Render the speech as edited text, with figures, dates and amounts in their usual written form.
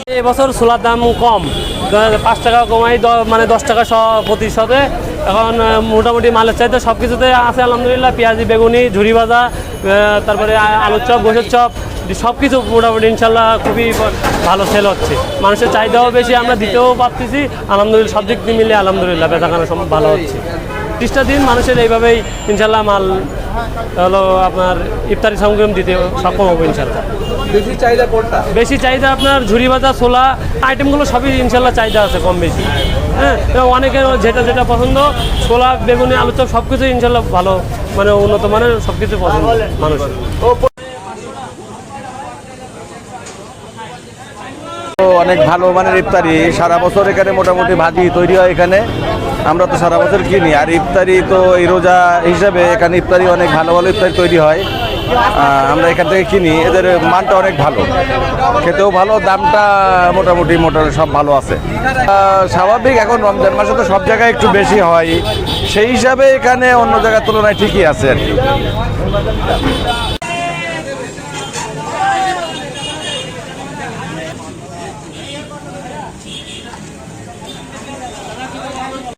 এবছর ছোলার দাম কম, 5 টাকা কমাই মানে 10 টাকা প্রতিশতে। এখন মোটামুটি মালের চাইতে সব কিছুতে আছে আলহামদুলিল্লাহ। পেঁয়াজি, বেগুনি, ঝুরি ভাজা, তারপরে আলুর চপ, গোশের চপ, সব কিছু মোটামুটি ইনশাল্লাহ খুবই ভালো সেল হচ্ছে। মানুষের চাহিদাও বেশি, আমরা দিতেও পারতেছি আলহামদুলিল্লাহ। সব দিক দিয়ে মিলে আলহামদুলিল্লাহ বেচাকেনা সব ভালো হচ্ছে। 30টা দিন মানুষের এইভাবেই ইনশাল্লাহ মাল হলো আপনার ইফতারি সামগ্রী দিতে সক্ষম হবো ইনশাল্লাহ। বেশি চাহিদা কোনটা? বেশি চাহিদা আপনার ঝুরি ভাজা, ছোলা আইটেমগুলো সবই ইনশাল্লাহ চাহিদা আছে কম বেশি। হ্যাঁ, এবং অনেকের যেটা যেটা পছন্দ, ছোলা, বেগুনি, আলু চপ সব কিছু ইনশাল্লাহ ভালো, মানে উন্নত মানের সব কিছু পছন্দ মানুষের। অনেক ভালো মানের ইফতারি, সারা বছর এখানে মোটামুটি ভাজি তৈরি হয় এখানে। আমরা তো সারা বছর কিনি, আর ইফতারি তো এই রোজা হিসাবে এখানে ইফতারি অনেক ভালো ভালো ইফতারি তৈরি হয়। আমরা এখান থেকে কিনি, এদের মানটা অনেক ভালো, খেতেও ভালো, দামটা মোটামুটি সব ভালো আছে। স্বাভাবিক, এখন রমজান মাসে তো সব জায়গায় একটু বেশি হয়, সেই হিসাবে এখানে অন্য জায়গার তুলনায় ঠিকই আছে আর কি।